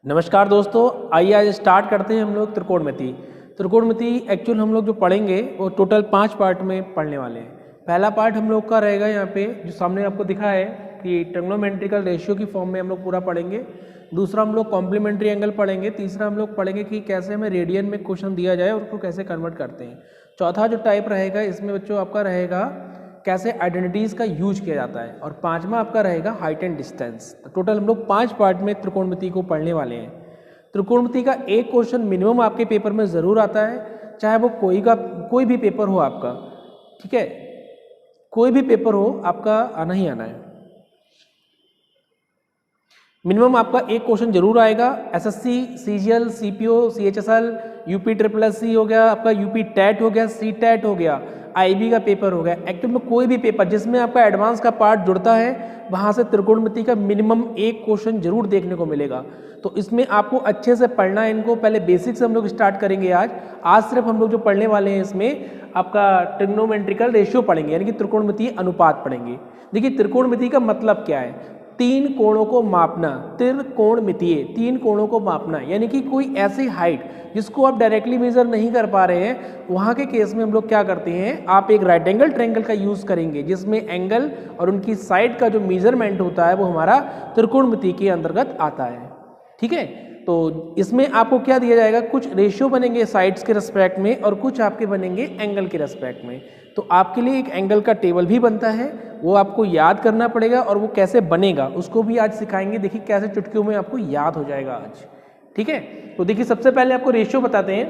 नमस्कार दोस्तों, आइए आज स्टार्ट करते हैं हम लोग त्रिकोणमिति। त्रिकोणमिति एक्चुअल हम लोग जो पढ़ेंगे वो टोटल 5 पार्ट में पढ़ने वाले हैं। पहला पार्ट हम लोग का रहेगा यहाँ पे जो सामने आपको दिखा है कि ट्रिग्नोमेट्रिकल रेशियो की फॉर्म में हम लोग पूरा पढ़ेंगे। दूसरा हम लोग कॉम्प्लीमेंट्री एंगल पढ़ेंगे। तीसरा हम लोग पढ़ेंगे कि कैसे हमें रेडियन में क्वेश्चन दिया जाए और उसको कैसे कन्वर्ट करते हैं। चौथा जो टाइप रहेगा इसमें बच्चों आपका रहेगा कैसे आइडेंटिटीज़ का यूज किया जाता है, और पांचवा आपका रहेगा हाइट एंड डिस्टेंस। तो टोटल हम लोग 5 पार्ट में त्रिकोणमिति को पढ़ने वाले हैं। त्रिकोणमिति का एक क्वेश्चन मिनिमम आपके पेपर में ज़रूर आता है, चाहे वो कोई भी पेपर हो आपका, ठीक है, कोई भी पेपर हो आपका आना ही आना है। मिनिमम आपका एक क्वेश्चन जरूर आएगा। SSC, CGL, CPO, CHSL, UP triple SC हो गया आपका, यूपी टेट हो गया, सी टेट हो गया, आईबी का पेपर हो गया। एक्चुअल में कोई भी पेपर जिसमें आपका एडवांस का पार्ट जुड़ता है वहाँ से त्रिकोणमिति का मिनिमम एक क्वेश्चन जरूर देखने को मिलेगा। तो इसमें आपको अच्छे से पढ़ना है इनको। पहले बेसिक से हम लोग स्टार्ट करेंगे। आज सिर्फ हम लोग जो पढ़ने वाले हैं इसमें आपका ट्रिग्नोमेट्रिकल रेशियो पढ़ेंगे, यानी कि त्रिकोणमितीय अनुपात पढ़ेंगे। देखिए त्रिकोणमिति का मतलब क्या है, 3 कोणों को मापना। त्रिकोणमितीय 3 कोणों को मापना, यानी कि कोई ऐसी हाइट जिसको आप डायरेक्टली मेजर नहीं कर पा रहे हैं, वहाँ के केस में हम लोग क्या करते हैं, आप एक राइट एंगल ट्रायंगल का यूज़ करेंगे जिसमें एंगल और उनकी साइड का जो मेजरमेंट होता है वो हमारा त्रिकोणमिति के अंतर्गत आता है। ठीक है, तो इसमें आपको क्या दिया जाएगा, कुछ रेशियो बनेंगे साइड्स के रेस्पेक्ट में और कुछ आपके बनेंगे एंगल के रेस्पेक्ट में। तो आपके लिए एक एंगल का टेबल भी बनता है, वो आपको याद करना पड़ेगा, और वो कैसे बनेगा उसको भी आज सिखाएंगे। देखिए कैसे चुटकियों में आपको याद हो जाएगा आज। ठीक है, तो देखिए सबसे पहले आपको रेशियो बताते हैं।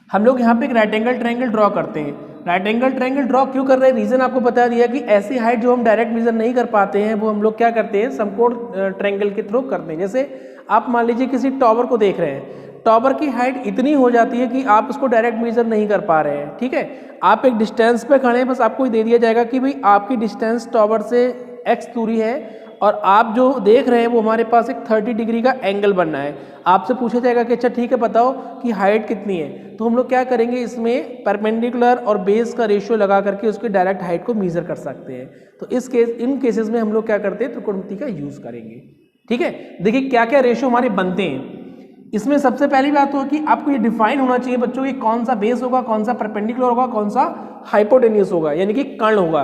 हम लोग यहाँ पे एक राइट एंगल ट्रायंगल ड्रॉ करते हैं। राइट एंगल ट्रायंगल ड्रॉ क्यों कर रहे हैं, रीजन आपको बता दिया कि ऐसी हाइट जो हम डायरेक्ट मेजर नहीं कर पाते हैं वो हम लोग क्या करते हैं, समकोण ट्रायंगल के थ्रू करते हैं। जैसे आप मान लीजिए किसी टॉवर को देख रहे हैं, टॉवर की हाइट इतनी हो जाती है कि आप उसको डायरेक्ट मेजर नहीं कर पा रहे हैं। ठीक है, आप एक डिस्टेंस पे खड़े हैं, बस आपको दे दिया जाएगा कि भाई आपकी डिस्टेंस टॉवर से x दूरी है और आप जो देख रहे हैं वो हमारे पास एक 30 डिग्री का एंगल बनना है। आपसे पूछा जाएगा कि अच्छा ठीक है बताओ कि हाइट कितनी है, तो हम लोग क्या करेंगे, इसमें परपेंडिकुलर और बेस का रेशियो लगा करके उसकी डायरेक्ट हाइट को मेजर कर सकते हैं। तो इन केसेस में हम लोग क्या करते हैं, त्रिकोणमिति का यूज करेंगे। ठीक है, देखिए क्या क्या रेशियो हमारे बनते हैं। इसमें सबसे पहली बात हो कि आपको ये डिफाइन होना चाहिए बच्चों कि कौन सा बेस होगा, कौन सा परपेंडिकुलर होगा, कौन सा हाइपोटेन्यूस होगा, यानी कि कर्ण होगा।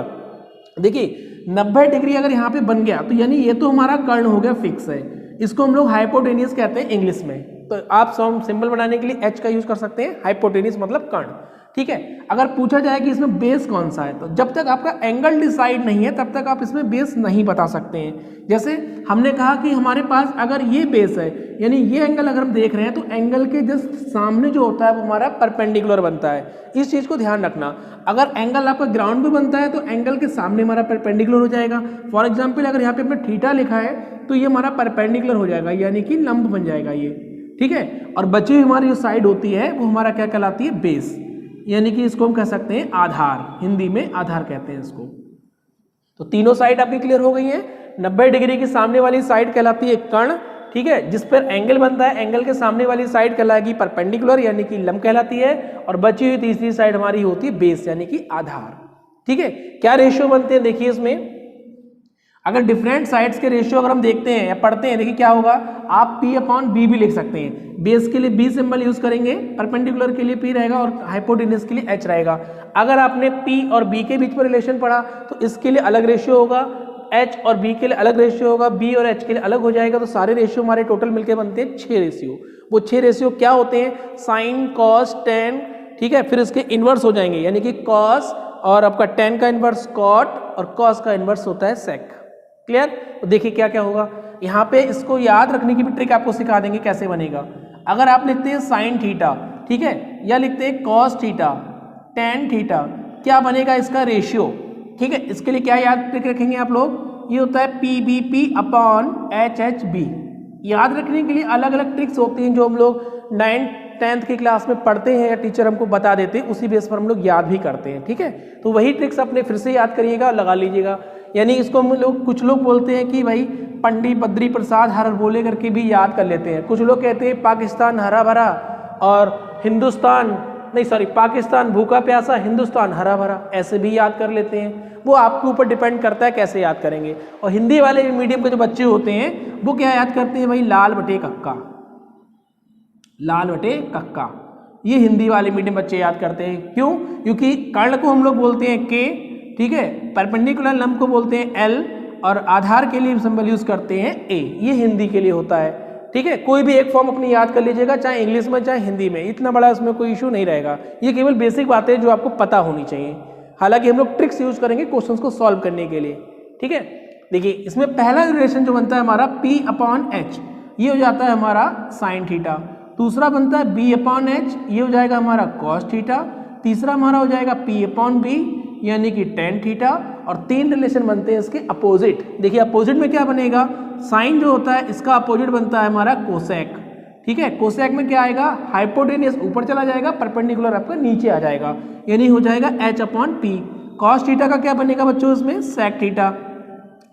देखिए 90 डिग्री अगर यहाँ पे बन गया तो यानी ये तो हमारा कर्ण हो गया, फिक्स है। इसको हम लोग हाइपोटेन्यूस कहते हैं इंग्लिश में। तो आप सिंबल बनाने के लिए एच का यूज कर सकते हैं, हाइपोटेन्यूस मतलब कर्ण। ठीक है, अगर पूछा जाए कि इसमें बेस कौन सा है, तो जब तक आपका एंगल डिसाइड नहीं है तब तक आप इसमें बेस नहीं बता सकते हैं। जैसे हमने कहा कि हमारे पास अगर ये बेस है, यानी ये एंगल अगर हम देख रहे हैं तो एंगल के जस्ट सामने जो होता है वो हमारा परपेंडिकुलर बनता है। इस चीज़ को ध्यान रखना। अगर एंगल आपका ग्राउंड पे बनता है तो एंगल के सामने हमारा परपेंडिकुलर हो जाएगा। फॉर एग्जाम्पल अगर यहाँ पे हमने थीटा लिखा है तो ये हमारा परपेंडिकुलर हो जाएगा, यानी कि लंब बन जाएगा ये। ठीक है, और बची हुई हमारी जो साइड होती है वो हमारा क्या कहलाती है, बेस, यानी कि इसको हम कह सकते हैं आधार, हिंदी में आधार कहते हैं इसको। तो तीनों साइड आपकी क्लियर हो गई है। 90 डिग्री की सामने वाली साइड कहलाती है कर्ण, ठीक है, जिस पर एंगल बनता है। एंगल के सामने वाली साइड कहलाएगी परपेंडिकुलर, यानी कि लंब कहलाती है, और बची हुई तीसरी साइड हमारी होती है बेस, यानी कि आधार। ठीक है, क्या रेशियो बनते हैं देखिए इसमें। अगर डिफरेंट साइड्स के रेशियो अगर हम देखते हैं या पढ़ते हैं, देखिए क्या होगा, आप P/B भी लिख सकते हैं। बेस के लिए B सिंबल यूज करेंगे, परपेंडिकुलर के लिए P रहेगा और हाइपोटेन्यूस के लिए H रहेगा। अगर आपने P और B के बीच में रिलेशन पढ़ा तो इसके लिए अलग रेशियो होगा, H और B के लिए अलग रेशियो होगा, B और H के लिए अलग हो जाएगा। तो सारे रेशियो हमारे टोटल मिलकर बनते हैं 6 रेशियो। वो 6 रेशियो क्या होते हैं, साइन, कॉस, टेन, ठीक है, फिर इसके इनवर्स हो जाएंगे, यानी कि कॉस और आपका टेन का इनवर्स कॉट और कॉस का इनवर्स होता है सेक। क्लियर, तो देखिए क्या क्या होगा यहाँ पे। इसको याद रखने की भी ट्रिक आपको सिखा देंगे कैसे बनेगा। अगर आप लिखते हैं साइन थीटा, ठीक है, या लिखते हैं कॉस थीटा, टेन थीटा, क्या बनेगा इसका रेशियो। ठीक है, इसके लिए क्या याद ट्रिक रखेंगे आप लोग, ये होता है PBP/HHB। याद रखने के लिए अलग अलग ट्रिक्स होती हैं जो हम लोग 9th 10th की क्लास में पढ़ते हैं या टीचर हमको बता देते हैं, उसी बेस पर हम लोग याद भी करते हैं। ठीक है, तो वही ट्रिक्स अपने फिर से याद करिएगा, लगा लीजिएगा। यानी इसको हम लोग, कुछ लोग बोलते हैं कि भाई पंडित बद्री प्रसाद हर बोले करके भी याद कर लेते हैं। कुछ लोग कहते हैं पाकिस्तान हरा भरा और हिंदुस्तान नहीं सॉरी, पाकिस्तान भूखा प्यासा, हिंदुस्तान हरा भरा, ऐसे भी याद कर लेते हैं। वो आपके ऊपर डिपेंड करता है कैसे याद करेंगे। और हिंदी वाले मीडियम के जो बच्चे होते हैं वो क्या याद करते हैं भाई, लाल बटे कक्का, लाल बटे कक्का, ये हिंदी वाले मीडियम बच्चे याद करते हैं। क्यों? क्योंकि कर्ण को हम लोग बोलते हैं के, ठीक है, परपेंडिकुलर लंब को बोलते हैं एल, और आधार के लिए सिंबल यूज करते हैं ए। ये हिंदी के लिए होता है, ठीक है। कोई भी एक फॉर्म अपनी याद कर लीजिएगा, चाहे इंग्लिश में चाहे हिंदी में, इतना बड़ा इसमें कोई इशू नहीं रहेगा। ये केवल बेसिक बातें जो आपको पता होनी चाहिए। हालांकि हम लोग ट्रिक्स यूज करेंगे क्वेश्चंस को सॉल्व करने के लिए, ठीक है। देखिए इसमें पहला रिलेशन जो बनता है हमारा P/H, ये हो जाता है हमारा साइन थीटा। दूसरा बनता है B/H, ये हो जाएगा हमारा कॉस थीटा। तीसरा हमारा हो जाएगा P/B, यानी कि टेन थीटा। और तीन रिलेशन बनते हैं इसके अपोजिट। देखिए अपोजिट में क्या बनेगा, साइन जो होता है इसका अपोजिट बनता है हमारा कोसेक, ठीक है। कोसेक में क्या आएगा, हाइपोटेनियस ऊपर चला जाएगा, परपेंडिकुलर आपका नीचे आ जाएगा, यानी हो जाएगा H/P। कॉस थीटा का क्या बनेगा बच्चों, इसमें सेक थीटा,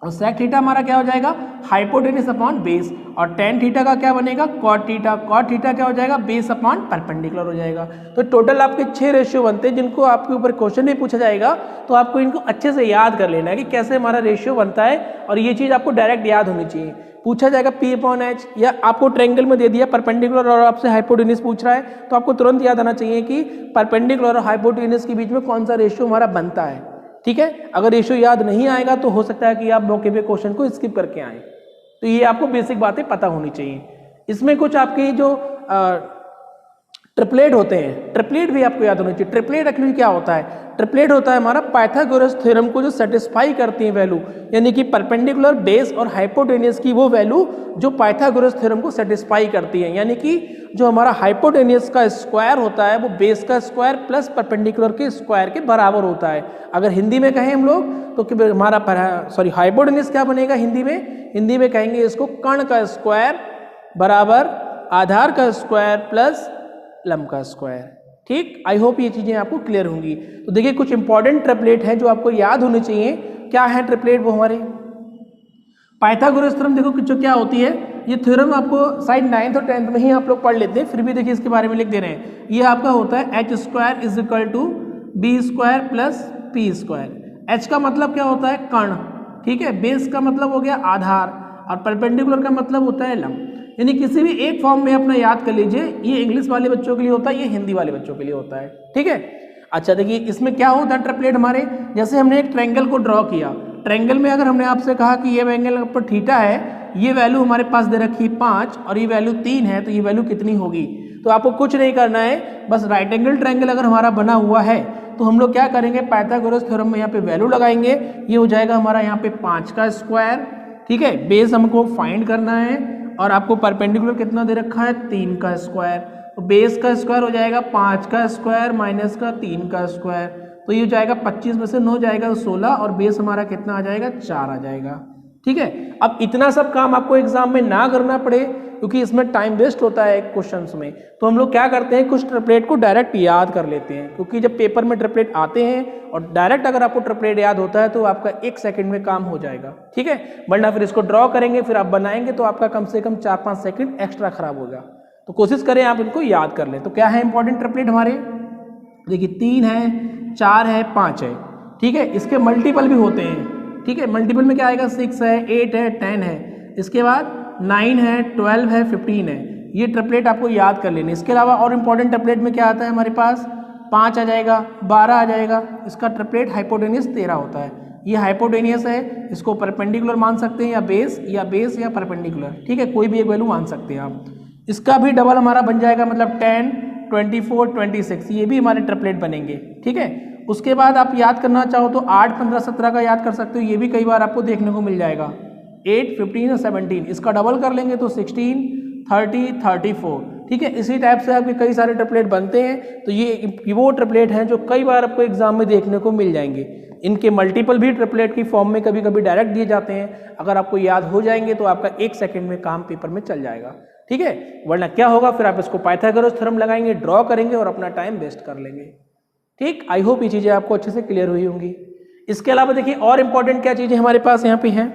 और सेक थीटा हमारा क्या हो जाएगा, हाइपोटेनियस अपॉन बेस। और टेन थीटा का क्या बनेगा, कॉट थीटा। कॉट थीटा क्या हो जाएगा, बेस अपॉन परपेंडिकुलर हो जाएगा। तो टोटल आपके 6 रेशियो बनते हैं, जिनको आपके ऊपर क्वेश्चन नहीं पूछा जाएगा तो आपको इनको अच्छे से याद कर लेना है कि कैसे हमारा रेशियो बनता है। और ये चीज़ आपको डायरेक्ट याद होनी चाहिए। पूछा जाएगा P/H, या आपको ट्रायंगल में दे दिया परपेंडिकुलर और आपसे हाइपोटेन्यूस पूछ रहा है, तो आपको तुरंत याद आना चाहिए कि परपेंडिकुलर और हाइपोटेन्यूस के बीच में कौन सा रेशियो हमारा बनता है, ठीक है। अगर रेशियो याद नहीं आएगा तो हो सकता है कि आप मौके पे क्वेश्चन को स्किप करके आए। तो ये आपको बेसिक बातें पता होनी चाहिए। इसमें कुछ आपके जो ट्रिपलेट होते हैं, ट्रिपलेट भी आपको याद होनी चाहिए। ट्रिपलेट एक्चुअली क्या होता है, ट्रिपलेट होता है हमारा पाइथागोरस थ्योरम को जो सेटिस्फाई करती है वैल्यू, यानी कि परपेंडिकुलर, बेस और हाइपोटेनियस की वो वैल्यू जो पाइथागोरस थ्योरम को सेटिस्फाई करती है। यानी कि जो हमारा हाइपोटेनियस का स्क्वायर होता है वो बेस का स्क्वायर प्लस परपेंडिकुलर के स्क्वायर के बराबर होता है। अगर हिंदी में कहें हम लोग तो कि हमारा हाइपोटेनियस क्या बनेगा हिंदी में, हिंदी में कहेंगे इसको कर्ण का स्क्वायर बराबर आधार का स्क्वायर प्लस लंब का स्क्वायर, ठीक। आई होप ये चीजें आपको क्लियर होंगी। तो देखिए कुछ इंपॉर्टेंट ट्रिपलेट हैं जो आपको याद होने चाहिए। क्या है ट्रिपलेट, वो हमारे पाइथागोरस थ्योरम। देखो जो क्या होती है, ये थ्योरम आपको शायद 9th और 10th में ही आप लोग पढ़ लेते हैं, फिर भी देखिए इसके बारे में लिख दे रहे हैं। ये आपका होता है H² = B² + P²। H का मतलब क्या होता है, कर्ण, ठीक है। बेस का मतलब हो गया आधार, और परपेंडिकुलर का मतलब होता है लंब। यानी किसी भी एक फॉर्म में अपना याद कर लीजिए। ये इंग्लिश वाले बच्चों के लिए होता है, ये हिंदी वाले बच्चों के लिए होता है, ठीक है। अच्छा देखिए इसमें क्या होता है ट्रिपलेट हमारे, जैसे हमने एक ट्रायंगल को ड्रॉ किया। ट्रायंगल में अगर हमने आपसे कहा कि ये एंगल पर थीटा है, ये वैल्यू हमारे पास दे रखी 5 और ये वैल्यू 3 है, तो ये वैल्यू कितनी होगी। तो आपको कुछ नहीं करना है, बस राइट एंगल ट्रायंगल अगर हमारा बना हुआ है तो हम लोग क्या करेंगे, पाइथागोरस थ्योरम में यहाँ पे वैल्यू लगाएंगे। ये हो जाएगा हमारा यहाँ पे 5 का स्क्वायर, ठीक है। बेस हमको फाइंड करना है और आपको परपेंडिकुलर कितना दे रखा है, 3 का स्क्वायर। तो बेस का स्क्वायर हो जाएगा 5 का स्क्वायर माइनस का 3 का स्क्वायर, तो ये हो जाएगा 25 में से 9 जाएगा तो 16, और बेस हमारा कितना आ जाएगा, 4 आ जाएगा, ठीक है। अब इतना सब काम आपको एग्जाम में ना करना पड़े क्योंकि इसमें टाइम वेस्ट होता है क्वेश्चंस में, तो हम लोग क्या करते हैं, कुछ ट्रिपलेट को डायरेक्ट याद कर लेते हैं। क्योंकि जब पेपर में ट्रिपलेट आते हैं और डायरेक्ट अगर आपको ट्रिपलेट याद होता है तो आपका 1 सेकंड में काम हो जाएगा, ठीक है। वरना फिर इसको ड्रॉ करेंगे, फिर आप बनाएंगे तो आपका कम से कम 4-5 सेकंड एक्स्ट्रा खराब होगा। तो कोशिश करें आप इनको याद कर लें। तो क्या है इंपॉर्टेंट ट्रिपलेट हमारे, देखिए 3 है, 4 है, 5 है, ठीक है। इसके मल्टीपल भी होते हैं, ठीक है। मल्टीपल में क्या आएगा, 6 है, 8 है, 10 है, इसके बाद 9 है, 12 है, 15 है। ये ट्रिपलेट आपको याद कर लेने। इसके अलावा और इंपॉर्टेंट ट्रिपलेट में क्या आता है हमारे पास, 5 आ जाएगा, 12 आ जाएगा। इसका ट्रिपलेट हाइपोटेनियस 13 होता है। ये हाइपोटेनियस है, इसको परपेंडिकुलर मान सकते हैं या बेस या परपेंडिकुलर, ठीक है। कोई भी एक वैल्यू मान सकते हैं आप। इसका भी डबल हमारा बन जाएगा, मतलब 10, 24, 26, ये भी हमारे ट्रिपलेट बनेंगे, ठीक है। उसके बाद आप याद करना चाहो तो 8, 15, 17 का याद कर सकते हो। ये भी कई बार आपको देखने को मिल जाएगा। 8, 15 और 17, इसका डबल कर लेंगे तो 16, 30, 34, ठीक है। इसी टाइप से आपके कई सारे ट्रिपलेट बनते हैं। तो ये वो ट्रिपलेट हैं जो कई बार आपको एग्जाम में देखने को मिल जाएंगे। इनके मल्टीपल भी ट्रिपलेट की फॉर्म में कभी कभी डायरेक्ट दिए जाते हैं। अगर आपको याद हो जाएंगे तो आपका 1 सेकंड में काम पेपर में चल जाएगा, ठीक है। वरना क्या होगा, फिर आप इसको पाइथागोरस थ्योरम लगाएंगे, ड्रॉ करेंगे और अपना टाइम वेस्ट कर लेंगे, ठीक। आई होप ये चीज़ें आपको अच्छे से क्लियर हुई होंगी। इसके अलावा देखिए और इंपॉर्टेंट क्या चीज़ें हमारे पास यहाँ पे हैं।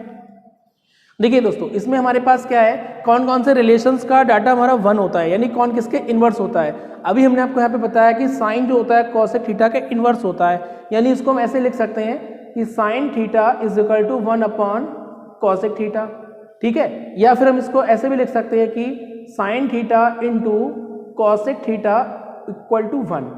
देखिए दोस्तों, इसमें हमारे पास क्या है, कौन कौन से रिलेशंस का डाटा हमारा 1 होता है, यानी कौन किसके इन्वर्स होता है। अभी हमने आपको यहाँ पे बताया कि साइन जो होता है कॉसेक थीटा के इन्वर्स होता है, यानी इसको हम ऐसे लिख सकते हैं कि sine theta is equal to 1 upon cosec theta, ठीक है। या फिर हम इसको ऐसे भी लिख सकते हैं कि sine theta into cosec theta equal to 1,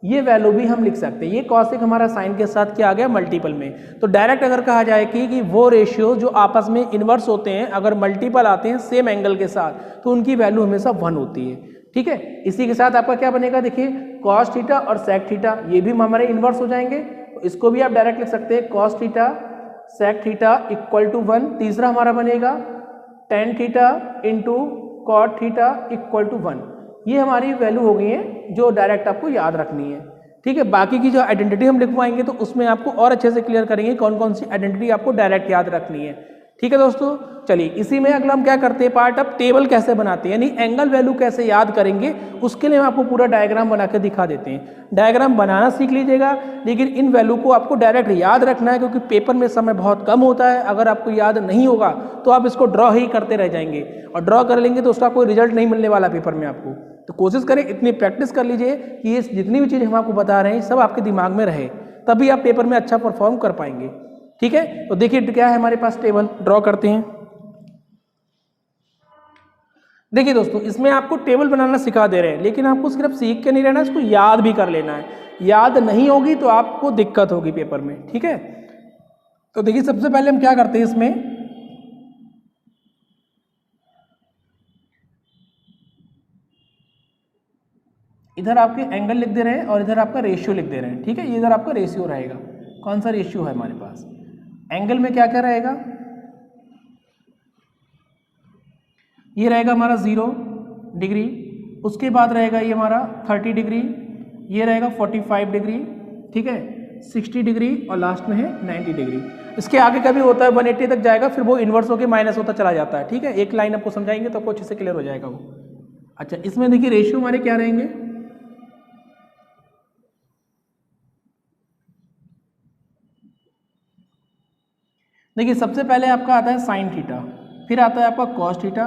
ये वैल्यू भी हम लिख सकते हैं। ये कॉसेक हमारा साइन के साथ क्या आ गया, मल्टीपल में। तो डायरेक्ट अगर कहा जाए कि वो रेशियो जो आपस में इन्वर्स होते हैं, अगर मल्टीपल आते हैं सेम एंगल के साथ, तो उनकी वैल्यू हमेशा 1 होती है, ठीक है। इसी के साथ आपका क्या बनेगा, देखिए कॉस थीटा और सेक थीटा, ये भी हमारे इन्वर्स हो जाएंगे, तो इसको भी आप डायरेक्ट लिख सकते हैं cos theta sec theta equal to 1। तीसरा हमारा बनेगा tan theta into cot theta equal to 1। ये हमारी वैल्यू हो गई है जो डायरेक्ट आपको याद रखनी है, ठीक है। बाकी की जो आइडेंटिटी हम लिखवाएंगे तो उसमें आपको और अच्छे से क्लियर करेंगे कौन कौन सी आइडेंटिटी आपको डायरेक्ट याद रखनी है, ठीक है दोस्तों। चलिए इसी में अगला हम क्या करते हैं पार्ट, अब टेबल कैसे बनाते हैं, यानी एंगल वैल्यू कैसे याद करेंगे, उसके लिए हम आपको पूरा डायग्राम बना के दिखा देते हैं। डायग्राम बनाना सीख लीजिएगा, लेकिन इन वैल्यू को आपको डायरेक्ट याद रखना है, क्योंकि पेपर में समय बहुत कम होता है। अगर आपको याद नहीं होगा तो आप इसको ड्रॉ ही करते रह जाएंगे, और ड्रॉ कर लेंगे तो उसका कोई रिजल्ट नहीं मिलने वाला पेपर में आपको। तो कोशिश करें, इतनी प्रैक्टिस कर लीजिए कि ये जितनी भी चीज़ हम आपको बता रहे हैं सब आपके दिमाग में रहे, तभी आप पेपर में अच्छा परफॉर्म कर पाएंगे, ठीक है। तो देखिए क्या है हमारे पास, टेबल ड्रॉ करते हैं। देखिए दोस्तों, इसमें आपको टेबल बनाना सिखा दे रहे हैं, लेकिन आपको सिर्फ सीख के नहीं रहना, इसको याद भी कर लेना है। याद नहीं होगी तो आपको दिक्कत होगी पेपर में, ठीक है। तो देखिए सबसे पहले हम क्या करते हैं, इसमें इधर आपके एंगल लिख दे रहे हैं और इधर आपका रेशियो लिख दे रहे हैं, ठीक है। ये इधर आपका रेशियो रहेगा। कौन सा रेशियो है हमारे पास, एंगल में क्या क्या रहेगा, ये रहेगा हमारा 0 डिग्री, उसके बाद रहेगा ये हमारा 30 डिग्री, ये रहेगा 45 डिग्री, ठीक है, 60 डिग्री, और लास्ट में है 90 डिग्री। इसके आगे का भी होता है 180 तक जाएगा, फिर वो इन्वर्स होकर माइनस होता चला जाता है, ठीक है। एक लाइन आपको समझाएंगे तो आपको अच्छे से क्लियर हो जाएगा वो। अच्छा, इसमें देखिए रेशियो हमारे क्या रहेंगे, देखिए सबसे पहले आपका आता है साइन थीटा, फिर आता है आपका कॉस थीटा,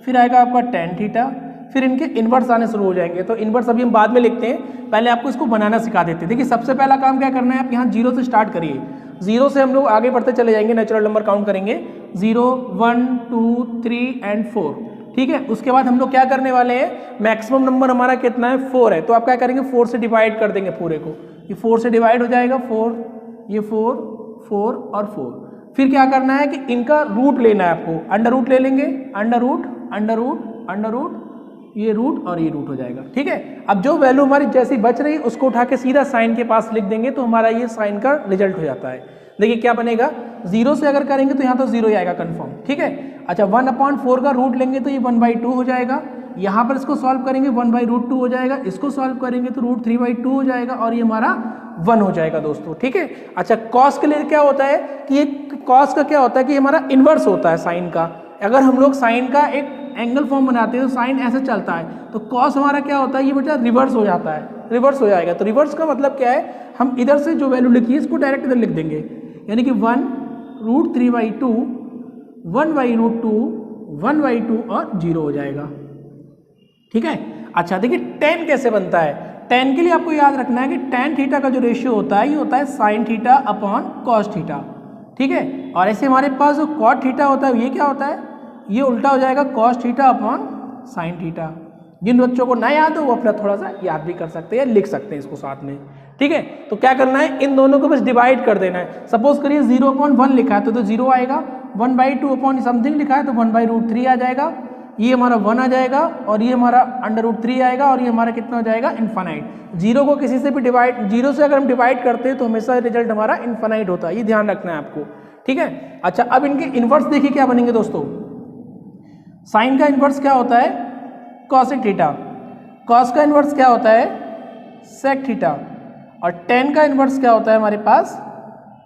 फिर आएगा आपका टेन थीटा, फिर इनके इन्वर्स आने शुरू हो जाएंगे। तो इन्वर्स अभी हम बाद में लिखते हैं, पहले आपको इसको बनाना सिखा देते हैं। देखिए सबसे पहला काम क्या करना है, आप यहाँ 0 से स्टार्ट करिए, 0 से हम लोग आगे बढ़ते चले जाएंगे, नेचुरल नंबर काउंट करेंगे 0 1 2 3 एंड 4, ठीक है। उसके बाद हम लोग क्या करने वाले हैं, मैक्सिमम नंबर हमारा कितना है 4 है, तो आप क्या करेंगे 4 से डिवाइड कर देंगे पूरे को, ये 4 से डिवाइड हो जाएगा 4, ये 4 4 और 4। फिर क्या करना है कि इनका रूट लेना है आपको, अंडर रूट ले लेंगे, under root under root under root, ये रूट और ये रूट हो जाएगा, ठीक है। अब जो वैल्यू हमारी जैसी बच रही उसको उठा के सीधा साइन के पास लिख देंगे, तो हमारा ये साइन का रिजल्ट हो जाता है। देखिए क्या बनेगा, 0 से अगर करेंगे तो यहाँ तो 0 ही आएगा कन्फर्म, ठीक है। अच्छा 1/4 का रूट लेंगे तो ये 1/2 हो जाएगा, यहाँ पर इसको सॉल्व करेंगे 1/√2 हो जाएगा, इसको सॉल्व करेंगे तो √3/2 हो जाएगा, और ये हमारा 1 हो जाएगा दोस्तों, ठीक है। अच्छा कॉस के लिए क्या होता है कि ये कॉस का क्या होता है कि हमारा इन्वर्स होता है साइन का। अगर हम लोग साइन का एक एंगल फॉर्म बनाते हैं तो साइन ऐसे चलता है, तो कॉस हमारा क्या होता है, ये बेटा रिवर्स हो जाता है, रिवर्स हो जाएगा। तो रिवर्स का मतलब क्या है, हम इधर से जो वैल्यू लिखी है इसको डायरेक्ट इधर लिख देंगे, यानी कि 1√3/2 1/√2 1/2 और 0 हो जाएगा, ठीक है। अच्छा देखिए tan कैसे बनता है, tan के लिए आपको याद रखना है कि tan थीटा का जो रेशियो होता है ये होता है sine theta upon cos theta, ठीक है। और ऐसे हमारे पास जो कॉट थीटा होता है ये क्या होता है, ये उल्टा हो जाएगा cos theta upon sine theta. जिन बच्चों को ना याद हो वो अपना थोड़ा सा याद भी कर सकते हैं, लिख सकते हैं इसको साथ में, ठीक है। तो क्या करना है, इन दोनों को बस डिवाइड कर देना है। सपोज करिए 0/1 लिखा है तो 0 आएगा, 1/2 अपॉन समथिंग लिखा है तो 1/√3 आ जाएगा, ये हमारा 1 आ जाएगा, और ये हमारा √3 आएगा, और ये हमारा कितना हो जाएगा इनफाइनाइट। 0 को किसी से भी डिवाइड, 0 से अगर हम डिवाइड करते हैं तो हमेशा रिजल्ट हमारा इनफाइनाइट होता है, ये ध्यान रखना है आपको, ठीक है। अच्छा अब इनके इन्वर्स देखिए क्या बनेंगे दोस्तों, साइन का इन्वर्स क्या होता है कॉसेक थीटा, कॉस का इन्वर्स क्या होता है सेक थीटा, और टेन का इन्वर्स क्या होता है हमारे पास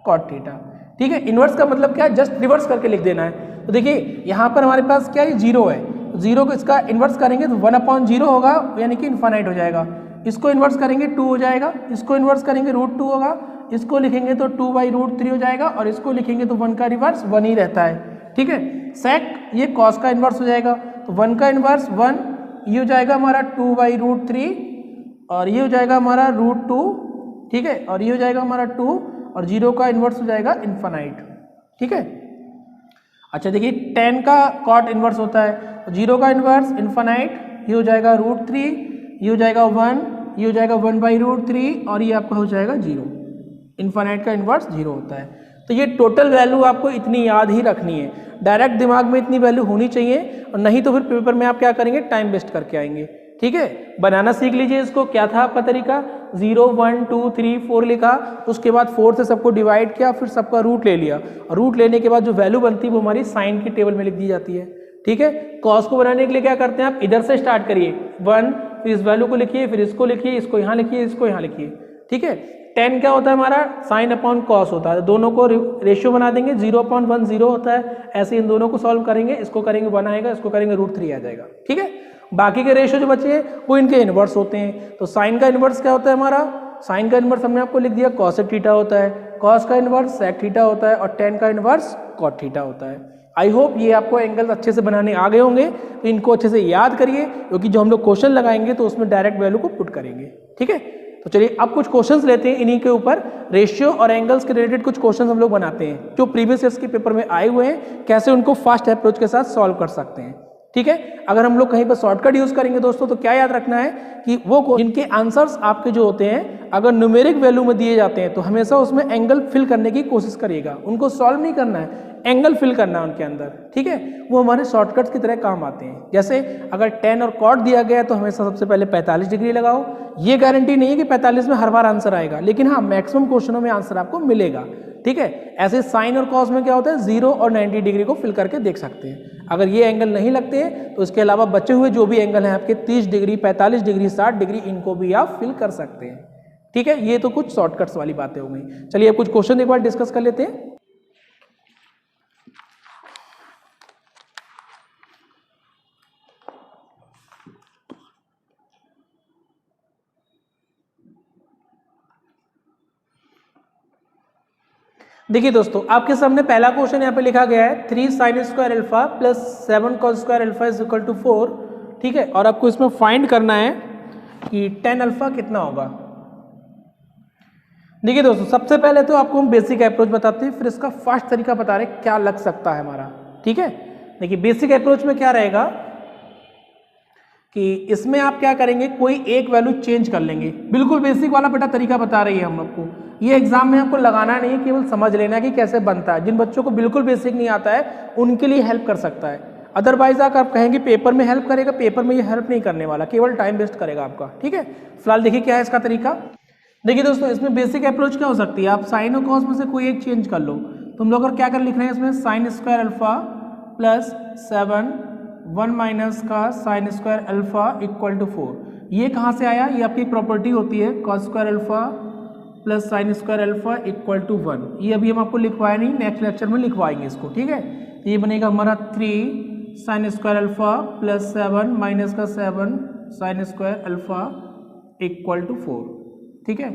कॉट थीटा, ठीक है। इन्वर्स का मतलब क्या है, जस्ट रिवर्स करके लिख देना है। तो देखिए यहाँ पर हमारे पास क्या है 0 है, 0 को इसका इन्वर्स करेंगे तो 1/0 होगा, यानी कि इनफाइनाइट हो जाएगा। इसको इन्वर्स करेंगे 2 हो जाएगा, इसको इन्वर्स करेंगे √2 होगा, इसको लिखेंगे तो 2/√3 हो जाएगा, और इसको लिखेंगे तो 1 का रिवर्स 1 ही रहता है, ठीक है। सेक ये कॉस का इन्वर्स हो जाएगा, तो 1 का इन्वर्स 1, ये हो जाएगा हमारा 2/√3 और ये हो जाएगा हमारा √2, ठीक है, और ये हो जाएगा हमारा 2 और 0 का इन्वर्स हो जाएगा इन्फानाइट, ठीक है। अच्छा देखिए 10 का कॉट इन्वर्स होता है, तो 0 का इन्वर्स इन्फानाइट, ये हो जाएगा √3, ये हो जाएगा 1, ये हो जाएगा 1/√3 और ये आपका हो जाएगा 0। इन्फानाइट का इन्वर्स 0 होता है। तो ये टोटल वैल्यू आपको इतनी याद ही रखनी है, डायरेक्ट दिमाग में इतनी वैल्यू होनी चाहिए, और नहीं तो फिर पेपर में आप क्या करेंगे, टाइम वेस्ट करके आएंगे, ठीक है। बनाना सीख लीजिए इसको। क्या था आपका तरीका, 0 1 2 3 4 लिखा, उसके बाद 4 से सबको डिवाइड किया, फिर सबका रूट ले लिया, और रूट लेने के बाद जो वैल्यू बनती है वो हमारी साइन की टेबल में लिख दी जाती है, ठीक है। कॉस को बनाने के लिए क्या करते हैं, आप इधर से स्टार्ट करिए 1, फिर इस वैल्यू को लिखिए, फिर इसको लिखिए, इसको यहाँ लिखिए, इसको यहाँ लिखिए, ठीक है। 10 क्या होता है हमारा, साइन अपॉन कॉस होता है, दोनों को रेशियो बना देंगे, 0/1 0 होता है, ऐसे इन दोनों को सॉल्व करेंगे, इसको करेंगे 1 आएगा, इसको करेंगे √3 आ जाएगा, ठीक है। बाकी के रेशियो जो बचे हैं वो इनके इन्वर्स होते हैं। तो साइन का इन्वर्स क्या होता है हमारा, साइन का इन्वर्स हमने आपको लिख दिया कॉसेक थीटा होता है, कॉस का इन्वर्स सेक थीटा होता है, और 10 का इन्वर्स कॉट थीटा होता है। आई होप ये आपको एंगल्स अच्छे से बनाने आ गए होंगे, तो इनको अच्छे से याद करिए, क्योंकि जो हम लोग क्वेश्चन लगाएंगे तो उसमें डायरेक्ट वैल्यू को पुट करेंगे, ठीक है। तो चलिए अब कुछ क्वेश्चंस लेते हैं, इन्हीं के ऊपर रेशियो और एंगल्स के रिलेटेड कुछ क्वेश्चंस हम लोग बनाते हैं जो प्रीवियस ईयर्स के पेपर में आए हुए हैं, कैसे उनको फास्ट अप्रोच के साथ सॉल्व कर सकते हैं, ठीक है। अगर हम लोग कहीं पर शॉर्टकट यूज करेंगे दोस्तों, तो क्या याद रखना है कि वो जिनके आंसर्स आपके जो होते हैं अगर न्यूमेरिक वैल्यू में दिए जाते हैं तो हमेशा उसमें एंगल फिल करने की कोशिश करिएगा, उनको सॉल्व नहीं करना है, एंगल फिल करना है उनके अंदर, ठीक है। वो हमारे शॉर्टकट्स की तरह काम आते हैं। जैसे अगर tan और cot दिया गया है तो हमेशा सबसे पहले 45 डिग्री लगाओ। ये गारंटी नहीं है कि 45 में हर बार आंसर आएगा, लेकिन हाँ मैक्सिमम क्वेश्चनों में आंसर आपको मिलेगा, ठीक है। ऐसे साइन और कॉस में क्या होता है, 0 और 90 डिग्री को फिल करके देख सकते हैं। अगर ये एंगल नहीं लगते हैं तो इसके अलावा बचे हुए जो भी एंगल हैं आपके 30 डिग्री, 45 डिग्री, 60 डिग्री, इनको भी आप फिल कर सकते हैं, ठीक है। ये तो कुछ शॉर्टकट्स वाली बातें हो गई। चलिए अब कुछ क्वेश्चन एक बार डिस्कस कर लेते हैं। देखिए दोस्तों, आपके सामने पहला क्वेश्चन यहाँ पे लिखा गया है 3 sin square alpha plus 7 cos square alpha is equal to 4, ठीक है। और आपको इसमें फाइंड करना है कि tan अल्फा कितना होगा। देखिए दोस्तों, सबसे पहले तो आपको हम बेसिक अप्रोच बताते हैं, फिर इसका फास्ट तरीका बता रहे क्या लग सकता है हमारा, ठीक है। देखिए बेसिक अप्रोच में क्या रहेगा कि इसमें आप क्या करेंगे, कोई एक वैल्यू चेंज कर लेंगे, बिल्कुल बेसिक वाला बेटा तरीका बता रही है हम आपको। ये एग्जाम में आपको लगाना नहीं है, केवल समझ लेना है कि कैसे बनता है। जिन बच्चों को बिल्कुल बेसिक नहीं आता है उनके लिए हेल्प कर सकता है, अदरवाइज अगर आप कहेंगे पेपर में हेल्प करेगा, पेपर में ये हेल्प नहीं करने वाला, केवल टाइम वेस्ट करेगा आपका, ठीक है। फिलहाल देखिए क्या है इसका तरीका। देखिए दोस्तों, इसमें बेसिक अप्रोच क्या हो सकती है, आप साइन और कॉस में से कोई एक चेंज कर लो। तुम लोग अगर क्या कर लिख रहे हैं इसमें, sine square alpha plus 7 1 minus का sine square alpha equal to 4, ये कहाँ से आया, ये आपकी प्रॉपर्टी होती है cos square alpha plus sine square alpha equal to 1। ये अभी हम आपको लिखवाया नहीं, नेक्स्ट लेक्चर में लिखवाएंगे इसको, ठीक है। ये बनेगा हमारा 3 sine square alpha plus 7 minus का 7 sine square alpha equal to 4, ठीक है।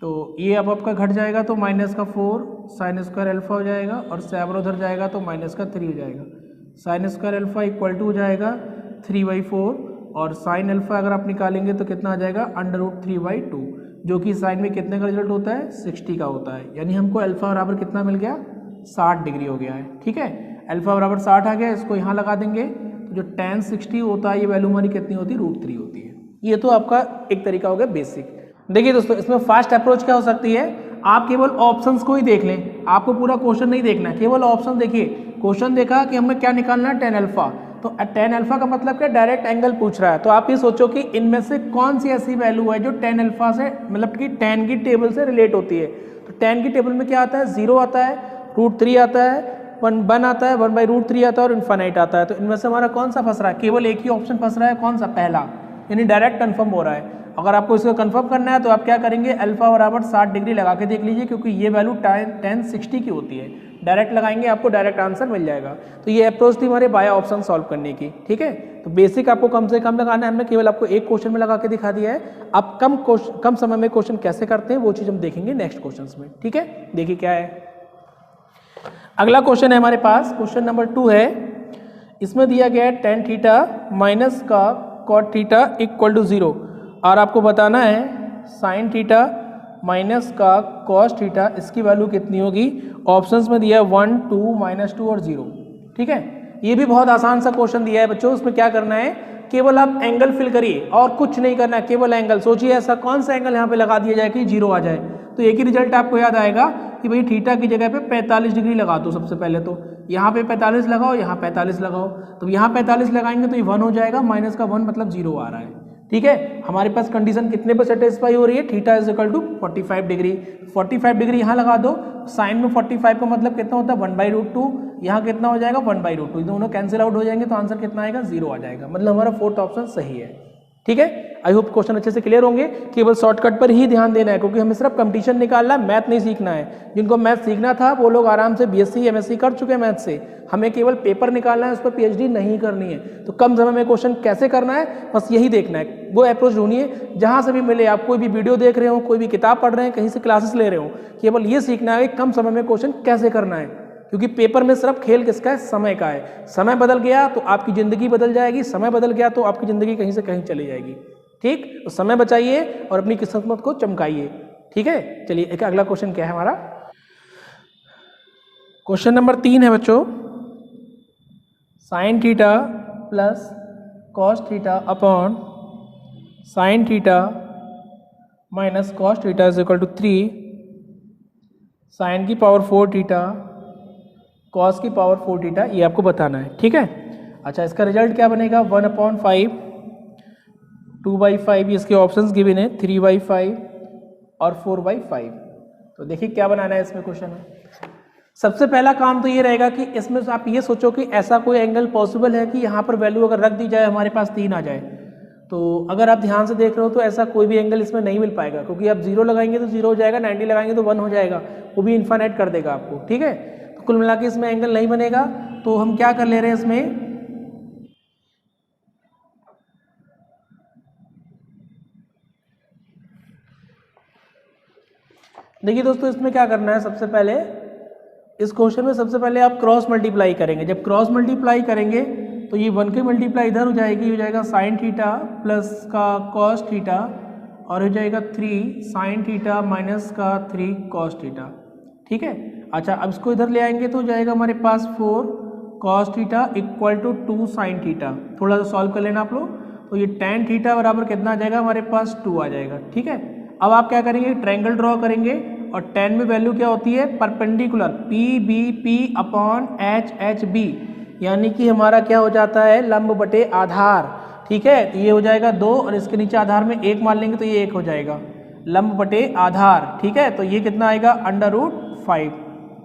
तो ये अब आपका घट जाएगा तो माइनस का 4 साइन स्क्वायर अल्फा हो जाएगा, और 7 उधर जाएगा तो माइनस का 3 हो जाएगा। Sine square alpha equal to हो जाएगा 3/4, और साइन अल्फा अगर आप निकालेंगे तो कितना आ जाएगा, √3/2, जो कि साइन में कितने का रिजल्ट होता है, 60 का होता है। यानी हमको अल्फा बराबर कितना मिल गया, 60 डिग्री हो गया है, ठीक है। अल्फा बराबर 60 आ गया, इसको यहाँ लगा देंगे तो जो tan 60 होता है ये वैल्यू हमारी कितनी होती है, √3 होती है। ये तो आपका एक तरीका हो गया बेसिक। देखिए दोस्तों, इसमें फास्ट अप्रोच क्या हो सकती है, आप केवल ऑप्शंस को ही देख लें, आपको पूरा क्वेश्चन नहीं देखना है, केवल ऑप्शन देखिए। क्वेश्चन देखा कि हमें क्या निकालना है, tan अल्फा, तो tan अल्फा का मतलब क्या, डायरेक्ट एंगल पूछ रहा है। तो आप ये सोचो कि इनमें से कौन सी ऐसी वैल्यू है जो tan अल्फा से, मतलब कि tan की टेबल से रिलेट होती है। तो tan की टेबल में क्या आता है, 0 आता है, √3 आता है, 1 आता है, 1/√3 आता है, और इन्फानाइट आता है। तो इनमें से हमारा कौन सा फंस रहा है, केवल एक ही ऑप्शन फंस रहा है, कौन सा, पहला, यानी डायरेक्ट कन्फर्म हो रहा है। अगर आपको इसको कंफर्म करना है तो आप क्या करेंगे, अल्फा बराबर 60 डिग्री लगा के देख लीजिए, क्योंकि ये वैल्यू tan 60 की होती है। डायरेक्ट लगाएंगे आपको डायरेक्ट आंसर मिल जाएगा। तो ये अप्रोच थी हमारे बाय ऑप्शन सॉल्व करने की, ठीक है। तो बेसिक आपको कम से कम लगाना है, हमने केवल आपको एक क्वेश्चन में लगा के दिखा दिया है। आप कम समय में क्वेश्चन कैसे करते हैं वो चीज़ हम देखेंगे नेक्स्ट क्वेश्चन में, ठीक है। देखिए क्या है, अगला क्वेश्चन है हमारे पास, क्वेश्चन नंबर 2 है। इसमें दिया गया है tan थीटा माइनस का cot थीटा इक्वल टू 0 और आपको बताना है sin थीटा माइनस का cos थीटा इसकी वैल्यू कितनी होगी। ऑप्शंस में दिया है 1, 2, -2 और 0। ठीक है, ये भी बहुत आसान सा क्वेश्चन दिया है बच्चों। उसमें क्या करना है, केवल आप एंगल फिल करिए और कुछ नहीं करना है, केवल एंगल सोचिए ऐसा कौन सा एंगल यहाँ पे लगा दिया जाए कि 0 आ जाए। तो एक ही रिजल्ट आपको याद आएगा कि भाई थीटा की जगह पे 45 डिग्री लगा दो। सबसे पहले तो यहाँ पे 45 लगाओ, यहाँ 45 लगाओ। तो यहाँ 45 लगाएंगे तो ये 1 हो जाएगा, माइनस का 1 मतलब 0 आ रहा है। ठीक है, हमारे पास कंडीशन कितने पर सेटिस्फाई हो रही है, theta is equal to 45 degree. 45 degree यहाँ लगा दो, साइन में 45 का मतलब कितना होता है 1/√2, यहाँ कितना हो जाएगा 1/√2, दोनों कैंसिल आउट हो जाएंगे तो आंसर कितना आएगा 0 आ जाएगा। मतलब हमारा फोर्थ ऑप्शन सही है। ठीक है, आई होप क्वेश्चन अच्छे से क्लियर होंगे। केवल शॉर्टकट पर ही ध्यान देना है क्योंकि हमें सिर्फ कंपटीशन निकालना है, मैथ नहीं सीखना है। जिनको मैथ सीखना था वो लोग आराम से बीएससी एमएससी कर चुके हैं मैथ से, हमें केवल पेपर निकालना है, उस पर पीएचडी नहीं करनी है। तो कम समय में क्वेश्चन कैसे करना है बस यही देखना है। वो अप्रोच ढूंढिए जहाँ से भी मिले, आप कोई भी वीडियो देख रहे हो, कोई भी किताब पढ़ रहे हैं, कहीं से क्लासेस ले रहे हो, केवल ये सीखना है कम समय में क्वेश्चन कैसे करना है। क्योंकि पेपर में सिर्फ खेल किसका है, समय का है। समय बदल गया तो आपकी ज़िंदगी बदल जाएगी, समय बदल गया तो आपकी ज़िंदगी कहीं से कहीं चली जाएगी। ठीक, तो समय बचाइए और अपनी किस्मत को चमकाइए। ठीक है, चलिए एक अगला क्वेश्चन क्या है हमारा, क्वेश्चन नंबर 3 है बच्चों। Sine theta plus cos theta upon sine theta minus cos theta is equal to 3 sine की पावर 4 थीटा कॉस की पावर 4 थीटा, ये आपको बताना है। ठीक है, अच्छा इसका रिजल्ट क्या बनेगा, 1/5, 2/5, इसके ऑप्शंस गिवन है 3/5 और 4/5। तो देखिए क्या बनाना है इसमें क्वेश्चन में। सबसे पहला काम तो ये रहेगा कि इसमें आप ये सोचो कि ऐसा कोई एंगल पॉसिबल है कि यहाँ पर वैल्यू अगर रख दी जाए हमारे पास 3 आ जाए। तो अगर आप ध्यान से देख रहे हो तो ऐसा कोई भी एंगल इसमें नहीं मिल पाएगा क्योंकि आप 0 लगाएंगे तो 0 हो जाएगा, 90 लगाएंगे तो 1 हो जाएगा, वो भी इन्फाइनाइट कर देगा आपको। ठीक है, तो कुल मिला के इसमें एंगल नहीं बनेगा। तो हम क्या कर ले रहे हैं इसमें, देखिए दोस्तों इसमें क्या करना है, सबसे पहले इस क्वेश्चन में सबसे पहले आप क्रॉस मल्टीप्लाई करेंगे। जब क्रॉस मल्टीप्लाई करेंगे तो ये 1 की मल्टीप्लाई इधर हो जाएगी, हो जाएगा साइन थीटा प्लस का कॉस थीटा और हो जाएगा 3 साइन थीटा माइनस का 3 कॉस थीटा। ठीक है, अच्छा अब इसको इधर ले आएंगे तो हो जाएगा हमारे पास 4 cos theta equal to 2 sine theta. थोड़ा सा सॉल्व कर लेना आप लोग, तो ये tan थीटा बराबर कितना आ जाएगा हमारे पास 2 आ जाएगा। ठीक है, अब आप क्या करेंगे, ट्रायंगल ड्रॉ करेंगे और tan में वैल्यू क्या होती है, परपेंडिकुलर PBP अपॉन HHB, यानी कि हमारा क्या हो जाता है लंब बटे आधार। ठीक है, तो ये हो जाएगा 2 और इसके नीचे आधार में 1 मान लेंगे तो ये 1 हो जाएगा लंब बटे आधार। ठीक है, तो ये कितना आएगा √5,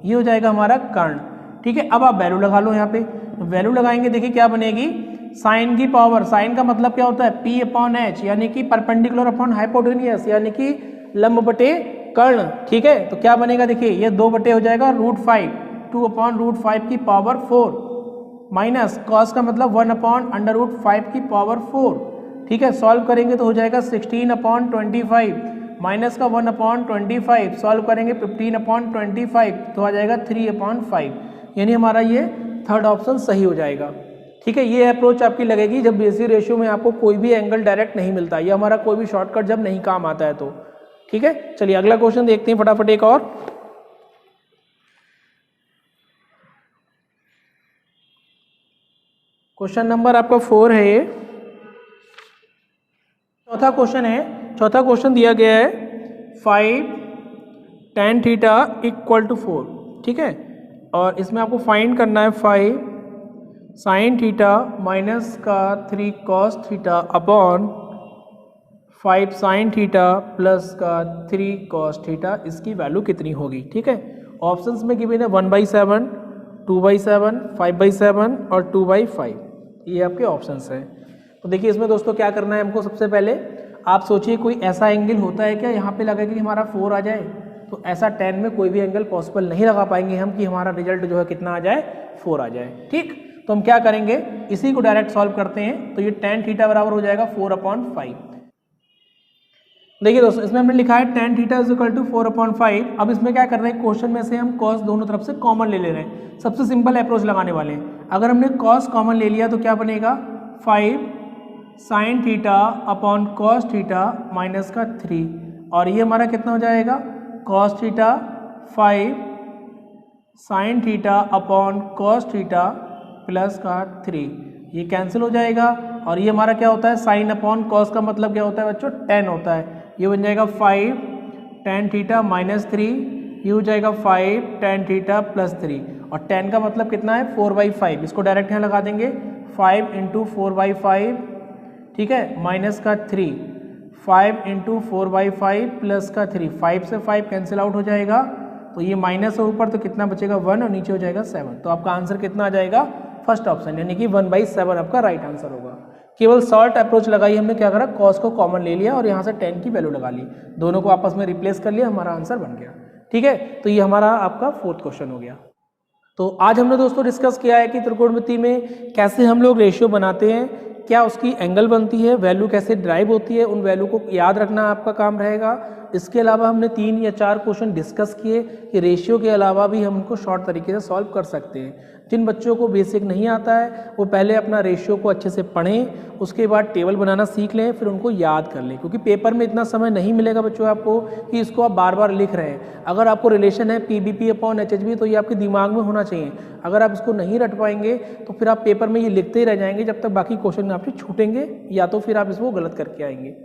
ये हो जाएगा हमारा कर्ण। ठीक है, अब आप वैल्यू लगा लो यहाँ पे, वैल्यू लगाएंगे देखिए क्या बनेगी, साइन की पावर, साइन का मतलब क्या होता है P अपॉन H, यानी कि परपेंडिकुलर अपॉन हाइपोटेन्यूस, यानी कि लंब बटे कर्ण। ठीक है, तो क्या बनेगा देखिए, ये 2 बटे हो जाएगा √5, 2/√5 की पावर 4 माइनस कॉस का मतलब 1/√5 की पावर 4। ठीक है, सॉल्व करेंगे तो हो जाएगा 16/25 माइनस का 1/25, सॉल्व करेंगे 15/25 तो आ जाएगा 3/5, यानी हमारा ये थर्ड ऑप्शन सही हो जाएगा। ठीक है, ये अप्रोच आपकी लगेगी जब बेसिक रेशियो में आपको कोई भी एंगल डायरेक्ट नहीं मिलता, ये हमारा कोई भी शॉर्टकट जब नहीं काम आता है तो। ठीक है, चलिए अगला क्वेश्चन देखते हैं फटाफट एक और। क्वेश्चन नंबर आपका 4 है ये, चौथा क्वेश्चन है। चौथा क्वेश्चन दिया गया है 5 tan थीटा इक्वल टू 4। ठीक है, और इसमें आपको फाइंड करना है 5 साइन थीटा माइनस का 3 cos theta upon 5 sign theta plus का 3 कॉस थीटा, इसकी वैल्यू कितनी होगी। ठीक है, ऑप्शंस में गिवन है 1/7, 2/7, 5/7 और 2/5, ये आपके ऑप्शंस हैं। तो देखिए इसमें दोस्तों क्या करना है हमको, सबसे पहले आप सोचिए कोई ऐसा एंगल होता है क्या यहाँ पे लगा कि हमारा 4 आ जाए, तो ऐसा tan में कोई भी एंगल पॉसिबल नहीं लगा पाएंगे हम कि हमारा रिजल्ट जो है कितना आ जाए 4 आ जाए। ठीक, तो हम क्या करेंगे, इसी को डायरेक्ट सॉल्व करते हैं। तो ये tan थीटा बराबर हो जाएगा 4/5। देखिए दोस्तों, इसमें हमने लिखा है tan theta is equal to 4/5। अब इसमें क्या कर रहे हैं, क्वेश्चन में से हम cos दोनों तरफ से कॉमन ले ले रहे हैं। सबसे सिंपल अप्रोच लगाने वाले हैं। अगर हमने cos कॉमन ले लिया तो क्या बनेगा, 5 sin theta upon cos theta minus का 3, और ये हमारा कितना हो जाएगा, cos theta 5 sin theta upon cos theta plus का 3, ये कैंसिल हो जाएगा। और ये हमारा क्या होता है, साइन अपॉन कॉस का मतलब क्या होता है बच्चों, tan होता है। ये बन जाएगा 5 tan थीटा माइनस 3, ये हो जाएगा 5 tan थीटा प्लस 3, और tan का मतलब कितना है 4/5, इसको डायरेक्ट यहाँ लगा देंगे 5 इंटू 4/5, ठीक है, माइनस का 3, 5 इंटू 4/5 प्लस का 3, 5 से 5 कैंसिल आउट हो जाएगा, तो ये माइनस है ऊपर तो कितना बचेगा 1, और नीचे हो जाएगा 7। तो आपका आंसर कितना आ जाएगा, फर्स्ट ऑप्शन, यानी कि 1/7 आपका राइट आंसर होगा। केवल शॉर्ट अप्रोच लगाई हमने, क्या करा, कॉस को कॉमन ले लिया और यहाँ से tan की वैल्यू लगा ली, दोनों को आपस में रिप्लेस कर लिया, हमारा आंसर बन गया। ठीक है, तो ये हमारा आपका 4th क्वेश्चन हो गया। तो आज हमने दोस्तों डिस्कस किया है कि त्रिकोणमिति में कैसे हम लोग रेशियो बनाते हैं, क्या उसकी एंगल बनती है, वैल्यू कैसे ड्राइव होती है, उन वैल्यू को याद रखना आपका काम रहेगा। इसके अलावा हमने 3 या 4 क्वेश्चन डिस्कस किए कि रेशियो के अलावा भी हम उनको शॉर्ट तरीके से सॉल्व कर सकते हैं। जिन बच्चों को बेसिक नहीं आता है वो पहले अपना रेशियो को अच्छे से पढ़ें, उसके बाद टेबल बनाना सीख लें, फिर उनको याद कर लें, क्योंकि पेपर में इतना समय नहीं मिलेगा बच्चों आपको कि इसको आप बार बार लिख रहे हैं। अगर आपको रिलेशन है PBP अपॉन HHB तो ये आपके दिमाग में होना चाहिए। अगर आप इसको नहीं रट पाएंगे तो फिर आप पेपर में ये लिखते ही रह जाएंगे जब तक बाकी क्वेश्चन आपसे छूटेंगे, या तो फिर आप इसको गलत करके आएंगे।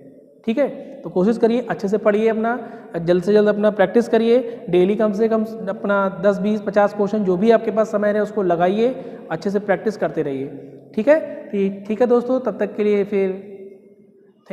ठीक है, तो कोशिश करिए अच्छे से पढ़िए, अपना जल्द से जल्द अपना प्रैक्टिस करिए, डेली कम से कम अपना 10, 20, 50 क्वेश्चन जो भी आपके पास समय रहे उसको लगाइए, अच्छे से प्रैक्टिस करते रहिए। ठीक है, ठीक है दोस्तों, तब तक के लिए फिर